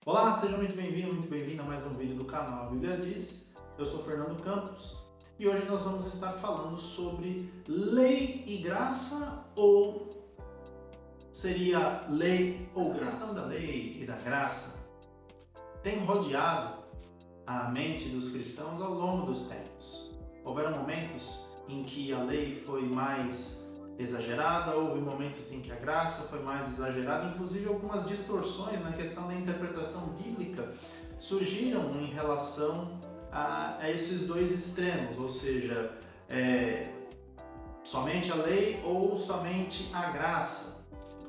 Olá, seja muito bem-vindo, muito bem-vinda a mais um vídeo do canal A Bíblia Diz. Eu sou Fernando Campos e hoje nós vamos estar falando sobre lei e graça, ou seria lei ou graça. A questão da lei e da graça tem rodeado a mente dos cristãos ao longo dos tempos. Houveram momentos em que a lei foi mais exagerada, houve momentos em que a graça foi mais exagerada, inclusive algumas distorções na questão da interpretação bíblica surgiram em relação a esses dois extremos, ou seja, somente a lei ou somente a graça.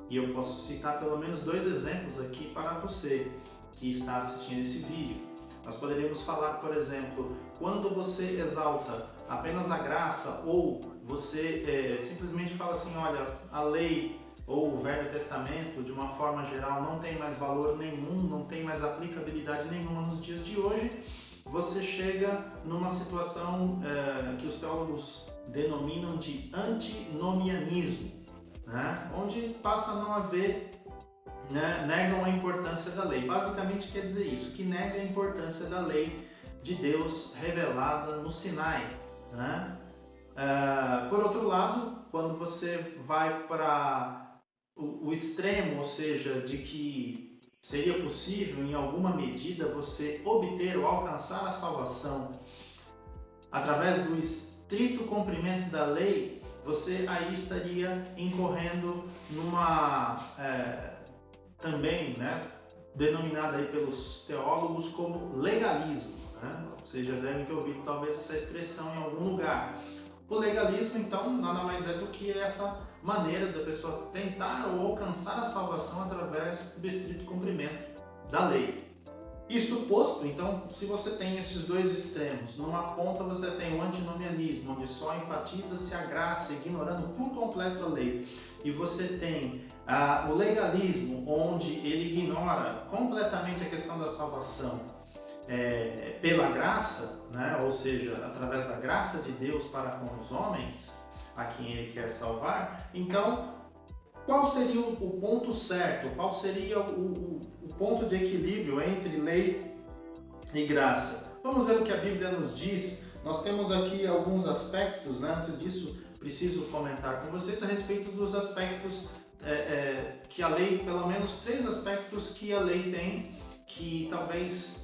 E eu posso citar pelo menos dois exemplos aqui para você que está assistindo esse vídeo. Nós poderíamos falar, por exemplo, quando você exalta apenas a graça, ou você simplesmente fala assim, olha, a lei ou o Velho Testamento, de uma forma geral, não tem mais valor nenhum, não tem mais aplicabilidade nenhuma nos dias de hoje, você chega numa situação que os teólogos denominam de antinomianismo, né? Onde passa a não haver, negam a importância da lei. Basicamente quer dizer isso, que nega a importância da lei de Deus revelada no Sinai, né? Por outro lado, quando você vai para o extremo, ou seja, de que seria possível em alguma medida você obter ou alcançar a salvação através do estrito cumprimento da lei, você aí estaria incorrendo numa também, denominada aí pelos teólogos como legalismo, né? Vocês já devem ter ouvido talvez essa expressão em algum lugar. O legalismo, então, nada mais é do que essa maneira da pessoa tentar ou alcançar a salvação através do estrito cumprimento da lei. Isto posto, então, se você tem esses dois extremos, numa ponta você tem o antinomianismo, onde só enfatiza-se a graça, ignorando por completo a lei, e você tem o legalismo, onde ele ignora completamente a questão da salvação pela graça, né? Ou seja, através da graça de Deus para com os homens, a quem ele quer salvar. Então, qual seria o ponto certo? Qual seria o ponto de equilíbrio entre lei e graça? Vamos ver o que a Bíblia nos diz. Nós temos aqui alguns aspectos, né? Antes disso, preciso comentar com vocês a respeito dos aspectos que a lei, pelo menos três aspectos que a lei tem, que talvez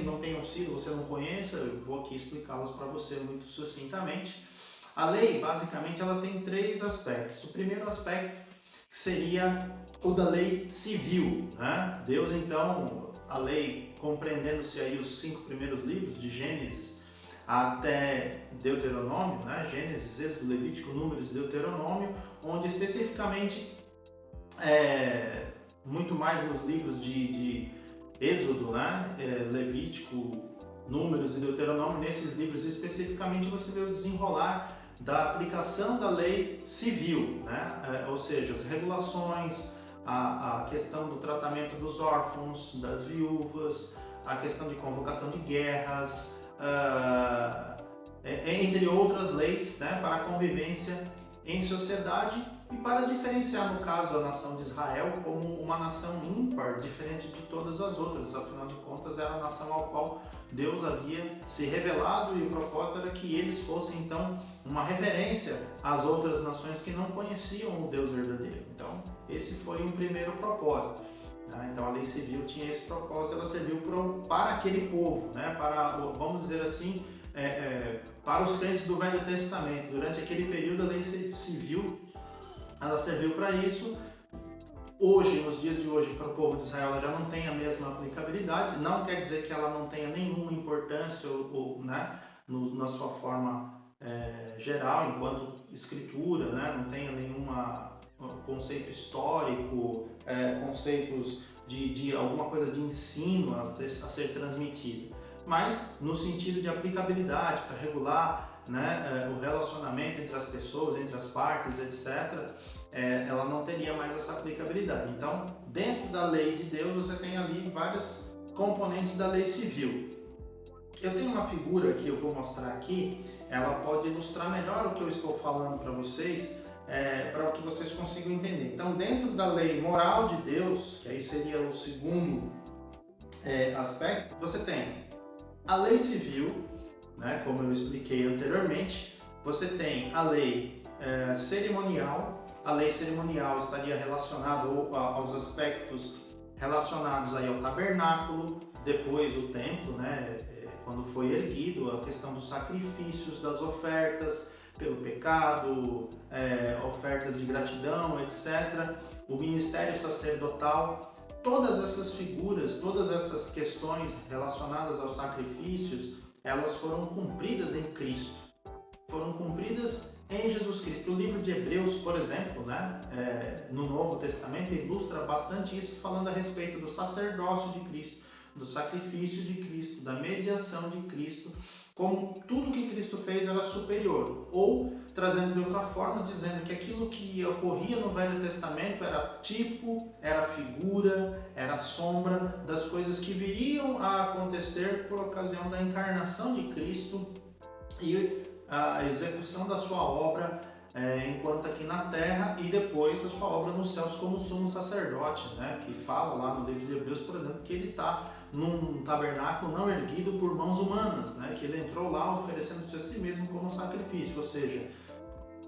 não tenham sido, você não conheça, eu vou aqui explicá-los para você muito sucintamente. A lei, basicamente, ela tem três aspectos. O primeiro aspecto seria o da lei civil, né? Deus, então, a lei, compreendendo-se aí os 5 primeiros livros, de Gênesis até Deuteronômio, né? Gênesis, Êxodo, Levítico, Números e Deuteronômio, onde especificamente, muito mais nos livros de Êxodo, né? Levítico, Números e Deuteronômio, nesses livros especificamente você vê o desenrolar da aplicação da lei civil, né? Ou seja, as regulações, a questão do tratamento dos órfãos, das viúvas, a questão de convocação de guerras, entre outras leis, né, para a convivência em sociedade e para diferenciar, no caso, a nação de Israel como uma nação ímpar, diferente de todas as outras. Afinal de contas, era a nação ao qual Deus havia se revelado e o propósito era que eles fossem, então, uma referência às outras nações que não conheciam o Deus verdadeiro. Então, esse foi um primeiro propósito. Então, a lei civil tinha esse propósito, ela serviu para aquele povo, né? Para, vamos dizer assim, para os crentes do Velho Testamento. Durante aquele período, a lei civil ela serviu para isso. Hoje, nos dias de hoje, para o povo de Israel, ela já não tem a mesma aplicabilidade. Não quer dizer que ela não tenha nenhuma importância na sua forma geral, enquanto escritura, né? Não tenha nenhum conceito histórico, conceitos de alguma coisa de ensino a ser transmitido. Mas no sentido de aplicabilidade, para regular, né, o relacionamento entre as pessoas, entre as partes, etc., ela não teria mais essa aplicabilidade. Então, dentro da lei de Deus, você tem ali várias componentes da lei civil. Eu tenho uma figura que eu vou mostrar aqui, ela pode ilustrar melhor o que eu estou falando para vocês, para que vocês consigam entender. Então, dentro da lei moral de Deus, que aí seria o segundo aspecto, você tem a lei civil, né, como eu expliquei anteriormente. Você tem a lei cerimonial. A lei cerimonial estaria relacionada aos aspectos relacionados aí ao tabernáculo, depois do templo, né, quando foi erguido, a questão dos sacrifícios, das ofertas pelo pecado, ofertas de gratidão, etc. O ministério sacerdotal, todas essas figuras, todas essas questões relacionadas aos sacrifícios, elas foram cumpridas em Cristo. Foram cumpridas em Jesus Cristo. O livro de Hebreus, por exemplo, né, no Novo Testamento, ilustra bastante isso, falando a respeito do sacerdócio de Cristo, do sacrifício de Cristo, da mediação de Cristo, como tudo que Cristo fez era superior. Ou, trazendo de outra forma, dizendo que aquilo que ocorria no Velho Testamento era tipo, era figura, era sombra das coisas que viriam a acontecer por ocasião da encarnação de Cristo e a execução da sua obra enquanto aqui na terra, e depois a sua obra nos céus como sumo sacerdote, né? Que fala lá no livro de Hebreus, por exemplo, que ele está num tabernáculo não erguido por mãos humanas, né? Que ele entrou lá oferecendo-se a si mesmo como sacrifício, ou seja,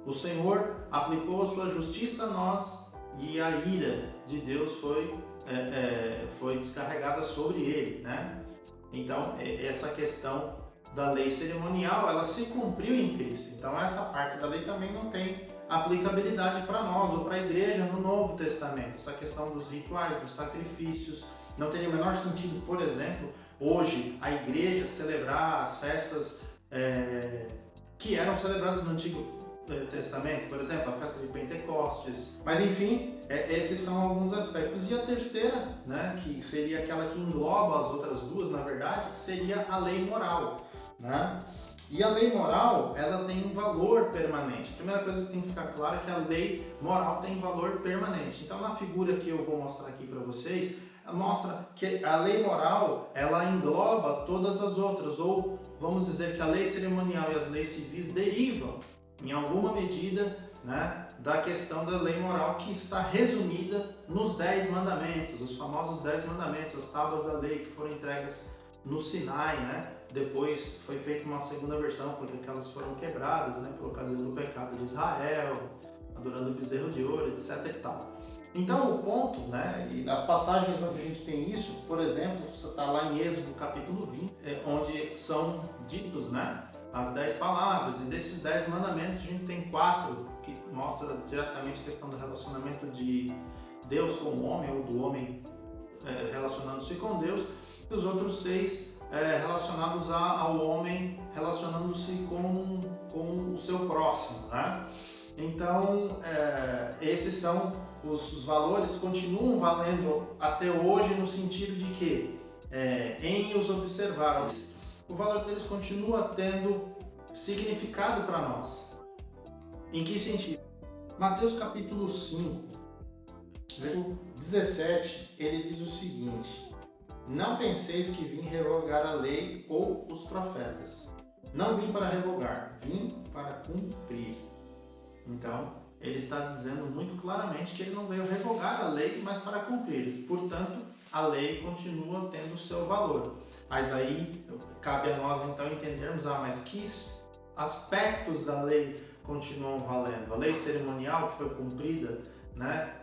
o Senhor aplicou a sua justiça a nós e a ira de Deus foi descarregada sobre ele, né? Então, essa questão da lei cerimonial, ela se cumpriu em Cristo. Então, essa parte da lei também não tem aplicabilidade para nós ou para a igreja no Novo Testamento. Essa questão dos rituais, dos sacrifícios, não teria o menor sentido, por exemplo, hoje a igreja celebrar as festas que eram celebradas no Antigo Testamento, por exemplo, a festa de Pentecostes. Mas, enfim, esses são alguns aspectos. E a terceira, né, que seria aquela que engloba as outras duas, na verdade, que seria a lei moral, né? E a lei moral, ela tem um valor permanente. A primeira coisa que tem que ficar claro é que a lei moral tem valor permanente. Então, na figura que eu vou mostrar aqui para vocês, mostra que a lei moral, ela engloba todas as outras, ou vamos dizer que a lei cerimonial e as leis civis derivam, em alguma medida, né, da questão da lei moral, que está resumida nos 10 mandamentos, os famosos 10 mandamentos, as tábuas da lei que foram entregues no Sinai, né? Depois foi feita uma segunda versão, porque aquelas foram quebradas, né, por ocasião do pecado de Israel, adorando o bezerro de ouro, etc. e tal. Então, o ponto, né, e as passagens onde a gente tem isso, por exemplo, está lá em Êxodo capítulo 20, onde são ditos, né, as 10 palavras, e desses 10 mandamentos a gente tem 4 que mostram diretamente a questão do relacionamento de Deus com o homem, ou do homem relacionando-se com Deus, e os outros 6 relacionados ao homem relacionando-se com o seu próximo, né? Então, esses são os valores, continuam valendo até hoje, no sentido de que, em os observar, o valor deles continua tendo significado para nós. Em que sentido? Mateus capítulo 5, verso 17, ele diz o seguinte: não penseis que vim revogar a lei ou os profetas. Não vim para revogar, vim para cumprir. Então, ele está dizendo muito claramente que ele não veio revogar a lei, mas para cumprir. Portanto, a lei continua tendo o seu valor. Mas aí, cabe a nós então entendermos, mas que aspectos da lei continuam valendo? A lei cerimonial que foi cumprida, né,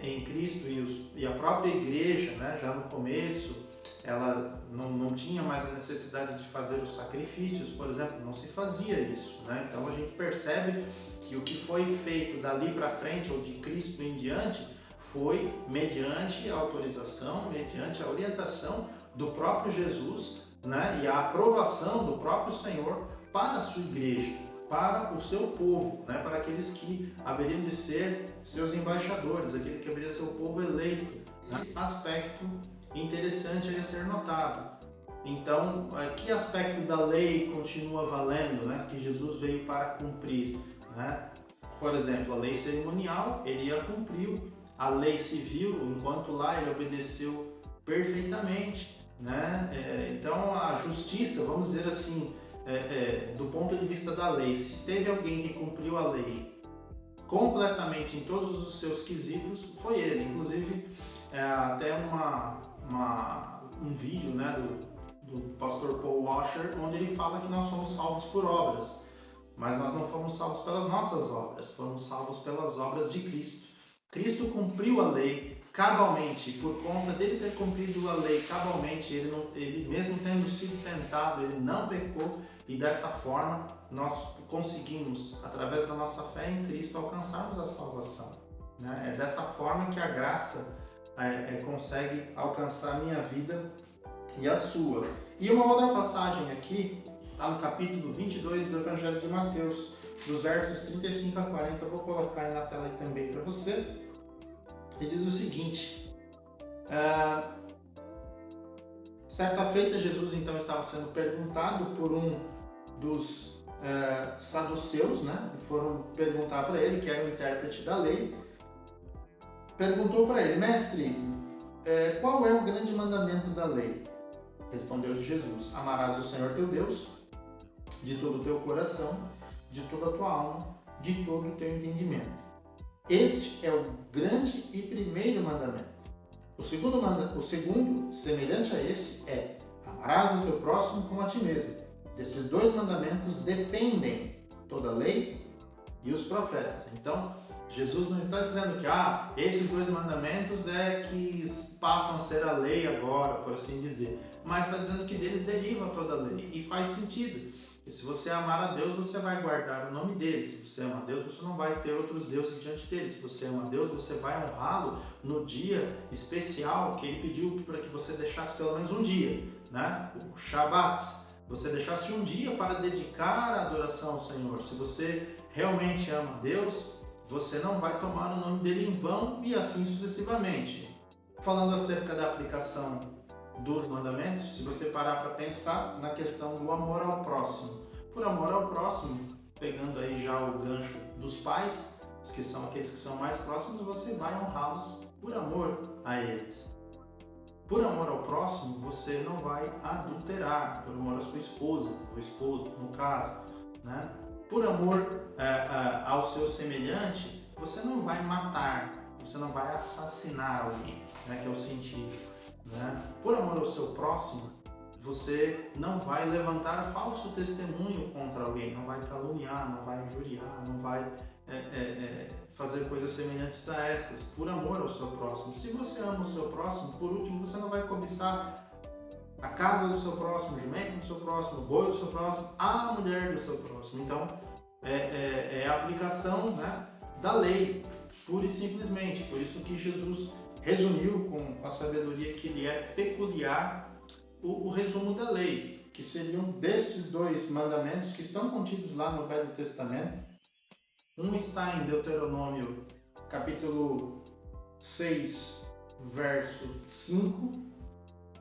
em Cristo, e a própria igreja, né, já no começo, ela não tinha mais a necessidade de fazer os sacrifícios, por exemplo, não se fazia isso, né? Então a gente percebe que o que foi feito dali para frente, ou de Cristo em diante, foi mediante a autorização, mediante a orientação do próprio Jesus, né? E a aprovação do próprio Senhor para a sua igreja, para o seu povo, né? Para aqueles que haveriam de ser seus embaixadores, aquele que haveria de ser o povo eleito, né? Aspecto interessante a ser notado. Então, que aspecto da lei continua valendo, né? Que Jesus veio para cumprir, né? Por exemplo, a lei cerimonial, ele a cumpriu. A lei civil, enquanto lá ele obedeceu perfeitamente, né? Então, a justiça, vamos dizer assim, do ponto de vista da lei, se teve alguém que cumpriu a lei completamente em todos os seus quesitos foi ele. Inclusive, até um vídeo, né, do pastor Paul Washer, onde ele fala que nós somos salvos por obras, mas nós não fomos salvos pelas nossas obras, fomos salvos pelas obras de Cristo. Cristo cumpriu a lei cabalmente. Por conta dele ter cumprido a lei cabalmente, ele mesmo tendo sido tentado, ele não pecou, e dessa forma nós conseguimos, através da nossa fé em Cristo, alcançarmos a salvação, né? É dessa forma que a graça consegue alcançar a minha vida e a sua. E uma outra passagem aqui, está no capítulo 22 do Evangelho de Mateus, dos versos 35 a 40, eu vou colocar aí na tela aí também para você. E diz o seguinte: certa feita Jesus então estava sendo perguntado por um dos saduceus, né? Foram perguntar para ele, que era o intérprete da lei, perguntou para ele: mestre, qual é o grande mandamento da lei? Respondeu-lhe Jesus: amarás o Senhor teu Deus de todo o teu coração, de toda a tua alma, de todo o teu entendimento. Este é o grande e primeiro mandamento. O segundo, semelhante a este, é: amarás o teu próximo como a ti mesmo. Destes dois mandamentos dependem toda a lei e os profetas. Então, Jesus não está dizendo que esses dois mandamentos que passam a ser a lei agora, por assim dizer, mas está dizendo que deles deriva toda a lei, e faz sentido. E se você amar a Deus, você vai guardar o nome dele. Se você ama a Deus, você não vai ter outros deuses diante dele. Se você ama a Deus, você vai honrá-lo no dia especial que ele pediu para que você deixasse pelo menos um dia, né? O Shabat. Você deixasse um dia para dedicar a adoração ao Senhor. Se você realmente ama a Deus, você não vai tomar o nome dele em vão, e assim sucessivamente. Falando acerca da aplicação dos mandamentos, se você parar para pensar na questão do amor ao próximo. Por amor ao próximo, pegando aí já o gancho dos pais, que são aqueles que são mais próximos, você vai honrá-los por amor a eles. Por amor ao próximo, você não vai adulterar, por amor à sua esposa, ou esposo, no caso, né? Por amor ao seu semelhante, você não vai matar, você não vai assassinar alguém, né? Que é o sentido. Né? Por amor ao seu próximo, você não vai levantar falso testemunho contra alguém, não vai caluniar, não vai injuriar, não vai fazer coisas semelhantes a estas, por amor ao seu próximo. Se você ama o seu próximo, por último, você não vai cobiçar a casa do seu próximo, o jumento do seu próximo, o boi do seu próximo, a mulher do seu próximo. Então, é a aplicação, né, da lei, pura e simplesmente. Por isso que Jesus resumiu com a sabedoria que lhe é peculiar o resumo da lei, que seriam desses dois mandamentos que estão contidos lá no Velho Testamento. Um está em Deuteronômio, capítulo 6, verso 5,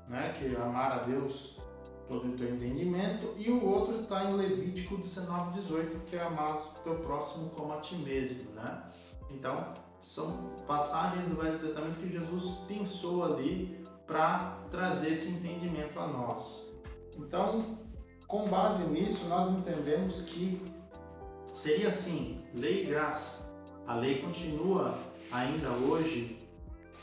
né, que é amar a Deus todo o teu entendimento, e o outro está em Levítico 19, 18, que é amar o teu próximo como a ti mesmo, né? Então, são passagens do Velho Testamento que Jesus pensou ali para trazer esse entendimento a nós. Então, com base nisso, nós entendemos que seria assim, lei e graça. A lei continua ainda hoje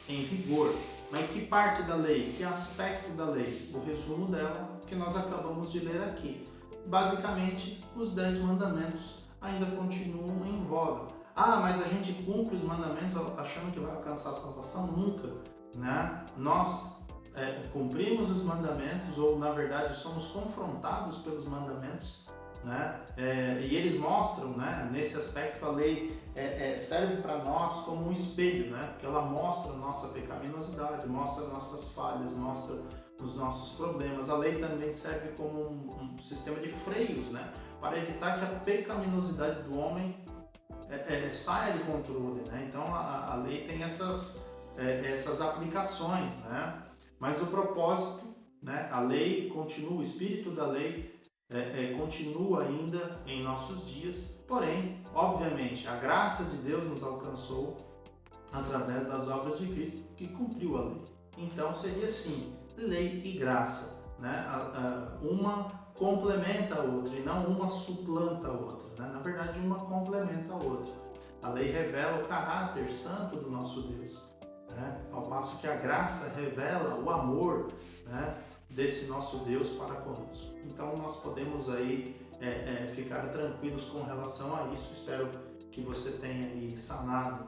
em vigor. Mas que parte da lei? Que aspecto da lei? O resumo dela que nós acabamos de ler aqui. Basicamente, os 10 mandamentos ainda continuam em voga. Mas a gente cumpre os mandamentos achando que vai alcançar a salvação? Nunca, né? Nós cumprimos os mandamentos, ou na verdade somos confrontados pelos mandamentos, né? E eles mostram, né? Nesse aspecto a lei serve para nós como um espelho, né? Porque ela mostra a nossa pecaminosidade, mostra nossas falhas, mostra os nossos problemas. A lei também serve como um sistema de freios, né? Para evitar que a pecaminosidade do homem saia de controle, né? Então a lei tem essas aplicações, né? Mas o propósito, né? A lei continua, o espírito da lei continua ainda em nossos dias, porém, obviamente, a graça de Deus nos alcançou através das obras de Cristo, que cumpriu a lei. Então seria assim, lei e graça, né? Uma complementa a outra e não uma suplanta a outra, né? Na verdade, uma complementa a outra. A lei revela o caráter santo do nosso Deus, né? Ao passo que a graça revela o amor, né, desse nosso Deus para conosco. Então nós podemos aí ficar tranquilos com relação a isso. Espero que você tenha aí sanado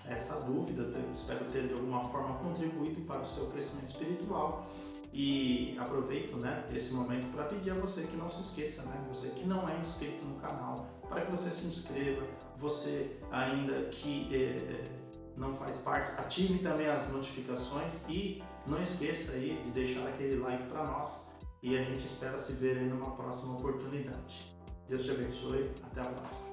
essa dúvida, espero ter de alguma forma contribuído para o seu crescimento espiritual. E aproveito, né, esse momento para pedir a você que não se esqueça, né, você que não é inscrito no canal, para que você se inscreva. Você ainda que não faz parte, ative também as notificações e não esqueça aí de deixar aquele like para nós, e a gente espera se ver aí numa próxima oportunidade. Deus te abençoe, até a próxima.